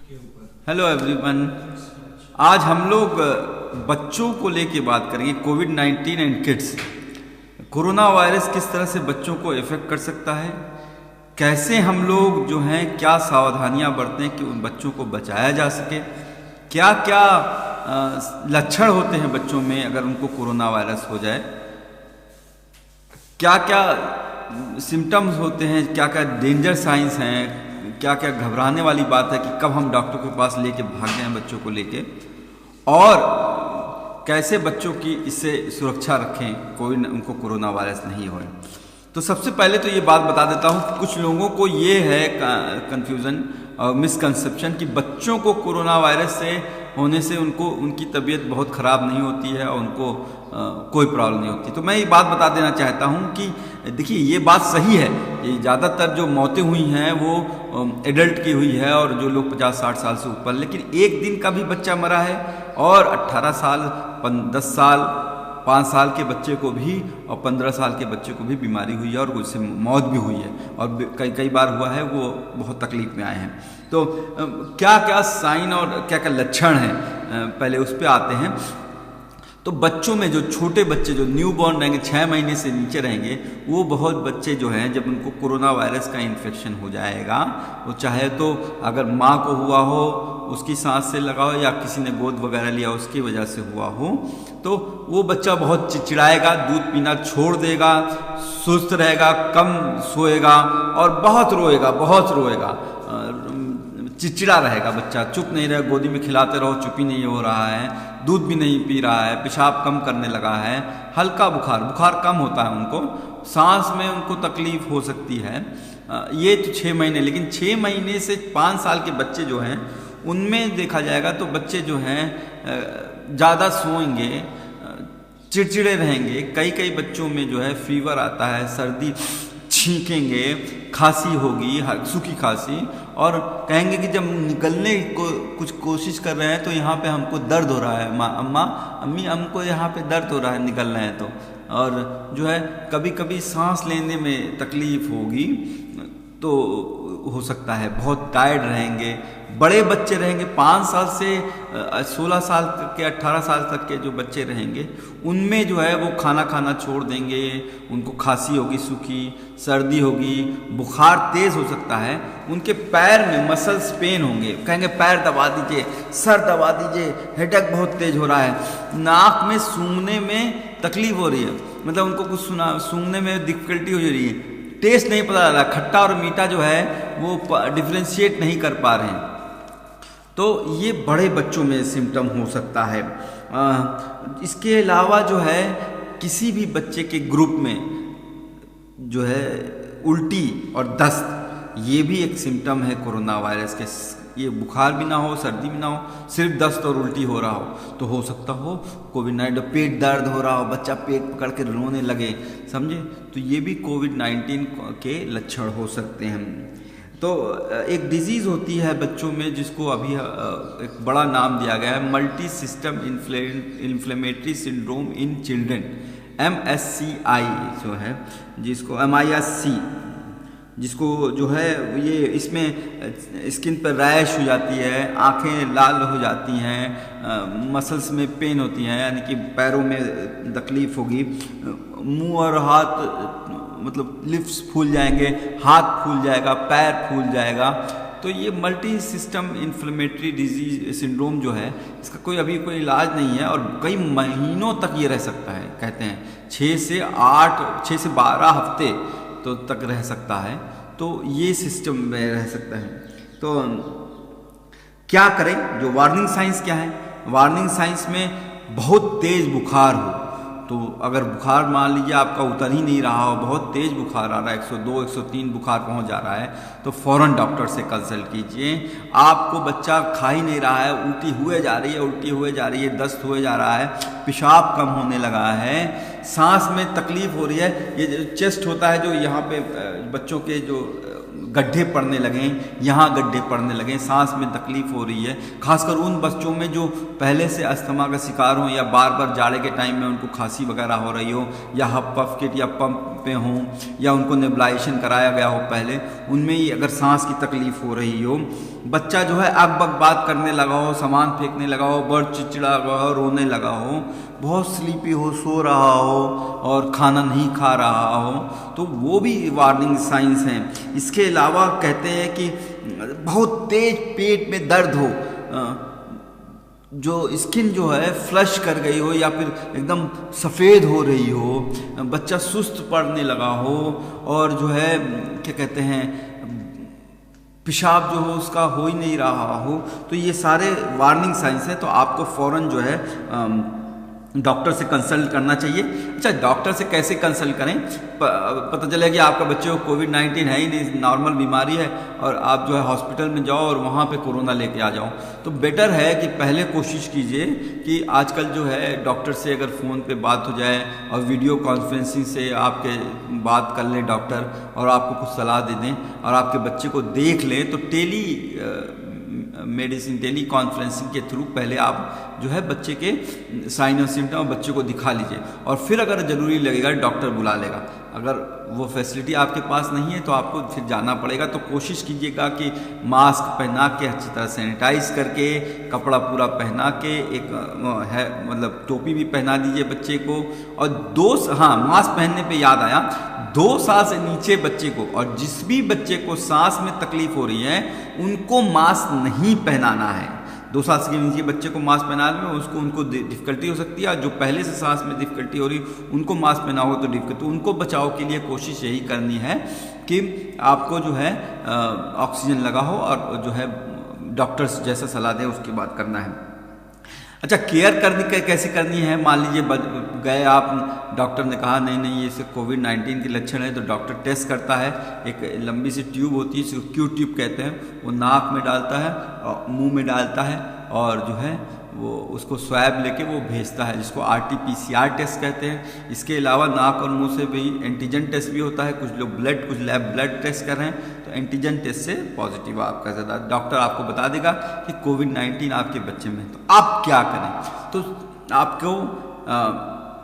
Hello everyone. आज हम लोग बच्चों को लेके बात करेंगे। कोविड-19 एंड किड्स, कोरोना वायरस किस तरह से बच्चों को इफेक्ट कर सकता है, कैसे हम लोग जो हैं क्या सावधानियां बरतें कि उन बच्चों को बचाया जा सके, क्या क्या लक्षण होते हैं बच्चों में अगर उनको कोरोना वायरस हो जाए, क्या क्या सिम्टम्स होते हैं, क्या क्या डेंजर साइंस हैं, क्या क्या घबराने वाली बात है कि कब हम डॉक्टर के पास लेके भाग जाएं बच्चों को लेके, और कैसे बच्चों की इससे सुरक्षा रखें, कोई उनको कोरोना वायरस नहीं होए। तो सबसे पहले तो ये बात बता देता हूँ, कुछ लोगों को ये है कंफ्यूजन और मिसकंसेप्शन कि बच्चों को कोरोना वायरस से होने से उनकी तबीयत बहुत ख़राब नहीं होती है और उनको कोई प्रॉब्लम नहीं होती। तो मैं ये बात बता देना चाहता हूँ कि देखिए ये बात सही है, ये ज़्यादातर जो मौतें हुई हैं वो एडल्ट की हुई है और जो लोग 50-60 साल से ऊपर, लेकिन एक दिन का भी बच्चा मरा है और 18 साल 10 साल 5 साल के बच्चे को भी और 15 साल के बच्चे को भी बीमारी हुई है और उससे मौत भी हुई है और कई बार हुआ है, वो बहुत तकलीफ में आए हैं। तो क्या क्या साइन और क्या क्या लक्षण हैं, पहले उस पर आते हैं। तो बच्चों में जो छोटे बच्चे जो न्यू बॉर्न रहेंगे, 6 महीने से नीचे रहेंगे, वो बहुत बच्चे जो हैं जब उनको कोरोना वायरस का इन्फेक्शन हो जाएगा, वो चाहे तो अगर माँ को हुआ हो उसकी सांस से लगा हो या किसी ने गोद वगैरह लिया उसकी वजह से हुआ हो, तो वो बच्चा बहुत चिड़चिड़ाएगा, दूध पीना छोड़ देगा, सुस्त रहेगा, कम सोएगा और बहुत रोएगा, चिड़चिड़ा रहेगा बच्चा, चुप नहीं रहेगा, गोदी में खिलाते रहो चुप ही नहीं हो रहा है, दूध भी नहीं पी रहा है, पेशाब कम करने लगा है, हल्का बुखार कम होता है उनको, सांस में उनको तकलीफ हो सकती है। ये तो 6 महीने, लेकिन 6 महीने से 5 साल के बच्चे जो हैं उनमें देखा जाएगा तो बच्चे जो हैं ज़्यादा सोएंगे, चिड़चिड़े रहेंगे, कई बच्चों में जो है फीवर आता है, सर्दी, छींकेंगे, खांसी होगी, सूखी खांसी, और कहेंगे कि जब निकलने को कुछ कोशिश कर रहे हैं तो यहाँ पे हमको दर्द हो रहा है, अम्मी हमको यहाँ पे दर्द हो रहा है निकल रहे हैं तो, और जो है कभी कभी सांस लेने में तकलीफ होगी, तो हो सकता है बहुत टायर्ड रहेंगे। बड़े बच्चे रहेंगे 5 साल से 16 साल तक के 18 साल तक के जो बच्चे रहेंगे उनमें जो है वो खाना छोड़ देंगे, उनको खांसी होगी, सूखी सर्दी होगी, बुखार तेज़ हो सकता है, उनके पैर में मसल्स पेन होंगे, कहेंगे पैर दबा दीजिए, सर दबा दीजिए, हेडेक बहुत तेज़ हो रहा है, नाक में सूंघने में तकलीफ हो रही है, मतलब उनको कुछ सूंघने में डिफ़िकल्टी हो रही है, टेस्ट नहीं पता लग रहा, खट्टा और मीठा जो है वो डिफ्रेंशिएट नहीं कर पा रहे हैं। तो ये बड़े बच्चों में सिम्टम हो सकता है। इसके अलावा जो है किसी भी बच्चे के ग्रुप में जो है उल्टी और दस्त, ये भी एक सिम्टम है कोरोना वायरस के। ये बुखार भी ना हो, सर्दी भी ना हो, सिर्फ दस्त और उल्टी हो रहा हो तो हो सकता हो कोविड-19। पेट दर्द हो रहा हो, बच्चा पेट पकड़ के रोने लगे, समझे, तो ये भी कोविड-19 के लक्षण हो सकते हैं। तो एक डिजीज़ होती है बच्चों में जिसको अभी एक बड़ा नाम दिया गया है, multi system inflammatory syndrome in children, MSCI जो है, जिसको MIS-C, जिसको जो है ये इसमें स्किन पर रैश हो जाती है, आंखें लाल हो जाती हैं, मसल्स में पेन होती हैं, यानी कि पैरों में तकलीफ होगी, मुंह और हाथ मतलब लिप्स फूल जाएंगे, हाथ फूल जाएगा, पैर फूल जाएगा। तो ये multi system inflammatory disease syndrome जो है, इसका अभी कोई इलाज नहीं है और कई महीनों तक ये रह सकता है, कहते हैं 6 से 12 हफ्ते तो तक रह सकता है। तो ये सिस्टम में रह सकता है। तो क्या करें, जो वार्निंग साइंस क्या है, वार्निंग साइंस में बहुत तेज़ बुखार हो, तो अगर बुखार मान लीजिए आपका उतर ही नहीं रहा हो, बहुत तेज़ बुखार आ रहा है, 102 103 बुखार पहुंच जा रहा है, तो फ़ौरन डॉक्टर से कंसल्ट कीजिए। आपको बच्चा खा ही नहीं रहा है, उल्टी हुए जा रही है, दस्त हुए जा रहा है, पेशाब कम होने लगा है, सांस में तकलीफ हो रही है, ये जो चेस्ट होता है जो यहाँ पे बच्चों के जो गड्ढे पड़ने लगे, यहाँ गड्ढे पड़ने लगे, सांस में तकलीफ हो रही है, खासकर उन बच्चों में जो पहले से अस्थमा का शिकार हो या बार बार जाड़े के टाइम में उनको खांसी वगैरह हो रही हो या हफ पफ किट या पंप पे हों या उनको नेबुलाइजेशन कराया गया हो पहले, उनमें ही अगर सांस की तकलीफ हो रही हो, बच्चा जो है अग बग बात करने लगा हो, सामान फेंकने लगा हो, बड़ चिड़चिड़ा लगा हो, रोने लगा हो, बहुत स्लीपी हो, सो रहा हो और खाना नहीं खा रहा हो, तो वो भी वार्निंग साइंस हैं। इसके अलावा कहते हैं कि बहुत तेज पेट में दर्द हो, जो स्किन जो है फ्लश कर गई हो या फिर एकदम सफ़ेद हो रही हो, बच्चा सुस्त पड़ने लगा हो और जो है क्या कहते हैं पेशाब जो हो उसका हो ही नहीं रहा हो, तो ये सारे वार्निंग साइंस हैं। तो आपको फ़ौरन जो है डॉक्टर से कंसल्ट करना चाहिए। अच्छा, डॉक्टर से कैसे कंसल्ट करें? पता चले कि आपका बच्चे को कोविड-19 है ही नहीं, नॉर्मल बीमारी है और आप जो है हॉस्पिटल में जाओ और वहाँ पे कोरोना लेके आ जाओ, तो बेटर है कि पहले कोशिश कीजिए कि आजकल जो है डॉक्टर से अगर फ़ोन पे बात हो जाए और वीडियो कॉन्फ्रेंसिंग से आपके बात कर लें डॉक्टर और आपको कुछ सलाह दे दें और आपके बच्चे को देख लें, तो टेली कॉन्फ्रेंसिंग के थ्रू पहले आप जो है बच्चे के साइन और सिम्टम बच्चे को दिखा लीजिए और फिर अगर ज़रूरी लगेगा डॉक्टर बुला लेगा। अगर वो फैसिलिटी आपके पास नहीं है तो आपको फिर जाना पड़ेगा। तो कोशिश कीजिएगा कि मास्क पहना के, अच्छी तरह सैनिटाइज करके, कपड़ा पूरा पहना के, एक है मतलब टोपी भी पहना दीजिए बच्चे को। और मास्क पहनने पे याद आया, 2 साल से नीचे बच्चे को और जिस भी बच्चे को सांस में तकलीफ हो रही है उनको मास्क नहीं पहनाना है। 2 साल से नीचे बच्चे को मास्क पहनाने में उनको डिफ़िकल्टी हो सकती है, और जो पहले से सांस में डिफ़िकल्टी हो रही उनको मास्क पहना हो तो डिफ़िकल्टी, उनको बचाव के लिए कोशिश यही करनी है कि आपको जो है ऑक्सीजन लगा हो और जो है डॉक्टर्स जैसा सलाह दें उसकी बात करना है। अच्छा, केयर कैसे करनी है? मान लीजिए गए आप, डॉक्टर ने कहा नहीं ये कोविड-19 के लक्षण है, तो डॉक्टर टेस्ट करता है। एक लंबी सी ट्यूब होती है, इसको क्यू ट्यूब कहते हैं, वो नाक में डालता है और मुंह में डालता है और जो है वो उसको स्वैब लेके वो भेजता है, जिसको RT-PCR टेस्ट कहते हैं। इसके अलावा नाक और मुंह से भी एंटीजन टेस्ट भी होता है। कुछ लोग कुछ लैब ब्लड टेस्ट कर रहे हैं, तो एंटीजन टेस्ट से पॉजिटिव आपका ज़्यादा, डॉक्टर आपको बता देगा कि कोविड-19 आपके बच्चे में है। तो आप क्या करें? तो आपको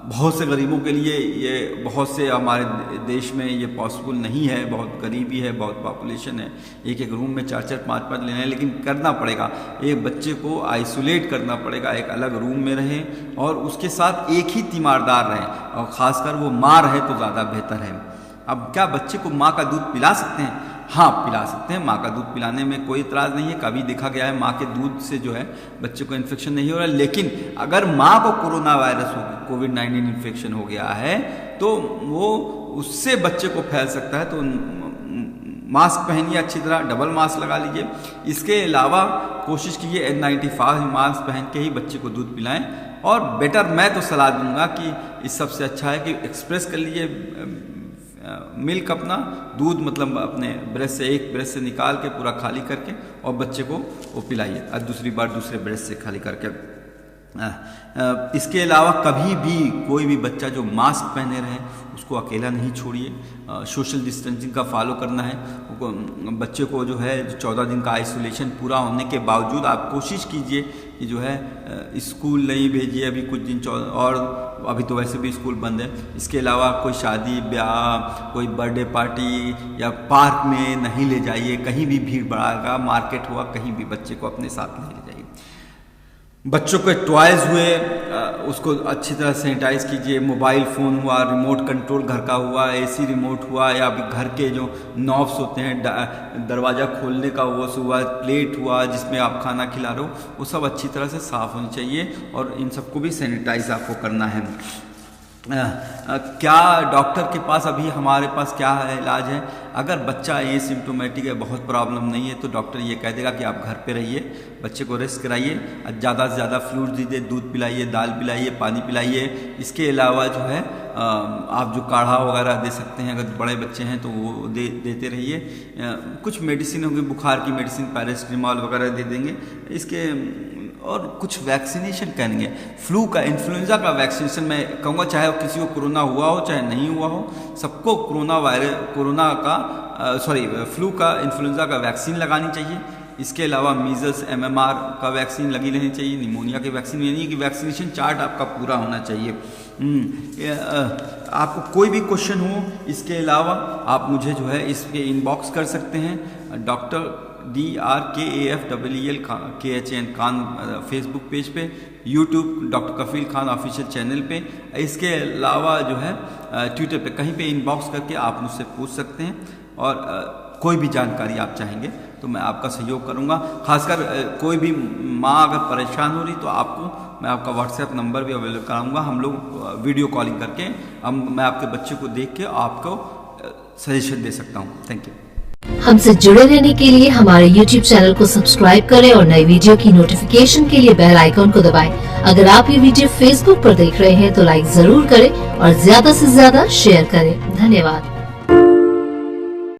बहुत से गरीबों के लिए ये, बहुत से हमारे देश में ये पॉसिबल नहीं है, बहुत गरीबी है, बहुत पॉपुलेशन है, एक रूम में 4-4 5-5 लेना है, लेकिन करना पड़ेगा। एक बच्चे को आइसोलेट करना पड़ेगा, एक अलग रूम में रहें और उसके साथ एक ही तीमारदार रहें, और ख़ासकर वो माँ रहे तो ज़्यादा बेहतर है। अब क्या बच्चे को माँ का दूध पिला सकते हैं? हाँ, पिला सकते हैं। माँ का दूध पिलाने में कोई इतराज़ नहीं है। कभी देखा गया है माँ के दूध से जो है बच्चे को इन्फेक्शन नहीं हो रहा है। लेकिन अगर माँ को कोरोना वायरस कोविड-19 इन्फेक्शन हो गया है तो वो उससे बच्चे को फैल सकता है। तो मास्क पहनिए, अच्छी तरह डबल मास्क लगा लीजिए। इसके अलावा कोशिश कीजिए N95 मास्क पहन के ही बच्चे को दूध पिलाएं। और बेटर मैं तो सलाह दूंगा कि इस सबसे अच्छा है कि एक्सप्रेस कर लीजिए मिल्क, अपना दूध मतलब अपने ब्रश से, एक ब्रश से निकाल के पूरा खाली करके और बच्चे को वो पिलाइए, और दूसरी बार दूसरे ब्रश से खाली करके। इसके अलावा कभी भी कोई भी बच्चा जो मास्क पहने रहे उसको अकेला नहीं छोड़िए। सोशल डिस्टेंसिंग का फॉलो करना है। बच्चे को जो है 14 दिन का आइसोलेशन पूरा होने के बावजूद आप कोशिश कीजिए कि जो है स्कूल नहीं भेजिए अभी कुछ दिन, और अभी तो वैसे भी स्कूल बंद है। इसके अलावा कोई शादी ब्याह, कोई बर्थडे पार्टी या पार्क में नहीं ले जाइए। कहीं भी भीड़ भड़ाका, मार्केट हुआ, कहीं भी बच्चे को अपने साथ नहीं ले जाइए। बच्चों के टॉयज़ हुए उसको अच्छी तरह सैनिटाइज कीजिए। मोबाइल फ़ोन हुआ, रिमोट कंट्रोल घर का हुआ, AC रिमोट हुआ, या अभी घर के जो नॉब्स होते हैं दरवाज़ा खोलने का वो हुआ, प्लेट हुआ जिसमें आप खाना खिला रहे हो, वो सब अच्छी तरह से साफ़ होनी चाहिए और इन सबको भी सैनिटाइज आपको करना है। क्या डॉक्टर के पास अभी हमारे पास क्या है इलाज है? अगर बच्चा एसिम्प्टोमेटिक है, बहुत प्रॉब्लम नहीं है, तो डॉक्टर ये कह देगा कि आप घर पे रहिए, बच्चे को रेस्ट कराइए, ज़्यादा से ज़्यादा फ्लूइड दीजिए, दूध पिलाइए, दाल पिलाइए, पानी पिलाइए। इसके अलावा जो है आप जो काढ़ा वगैरह दे सकते हैं, अगर बड़े बच्चे हैं तो वो देते रहिए। कुछ मेडिसिन होगी, बुखार की मेडिसिन पैरासिटामोल वगैरह दे देंगे। इसके और कुछ वैक्सीनेशन करेंगे। फ्लू का, इन्फ्लुएंजा का वैक्सीनेशन मैं कहूँगा, चाहे किसी को कोरोना हुआ हो चाहे नहीं हुआ हो, सबको कोरोना का फ्लू का, इन्फ्लुएंजा का वैक्सीन लगानी चाहिए। इसके अलावा मीजल्स, MMR का वैक्सीन लगी रहनी चाहिए, निमोनिया की वैक्सीन, यानी कि वैक्सीनेशन चार्ट आपका पूरा होना चाहिए। आपको कोई भी क्वेश्चन हो इसके अलावा आप मुझे जो है इसके इनबॉक्स कर सकते हैं। Doctor DRKAFEEL KHAN Khan Facebook page पे, यूट्यूब डॉक्टर कफील खान ऑफिशियल चैनल पे, इसके अलावा जो है ट्विटर पे, कहीं पे इनबॉक्स करके आप मुझसे पूछ सकते हैं। और कोई भी जानकारी आप चाहेंगे तो मैं आपका सहयोग करूंगा। खासकर कोई भी माँ अगर परेशान हो रही तो आपको मैं आपका व्हाट्सएप नंबर भी अवेलेबल कराऊंगा। हम लोग वीडियो कॉलिंग करके मैं आपके बच्चे को देख के आपको सजेशन दे सकता हूँ। Thank you. हमसे जुड़े रहने के लिए हमारे YouTube चैनल को सब्सक्राइब करें और नई वीडियो की नोटिफिकेशन के लिए बेल आइकॉन को दबाएं। अगर आप ये वीडियो Facebook पर देख रहे हैं तो लाइक जरूर करें और ज्यादा से ज्यादा शेयर करें। धन्यवाद।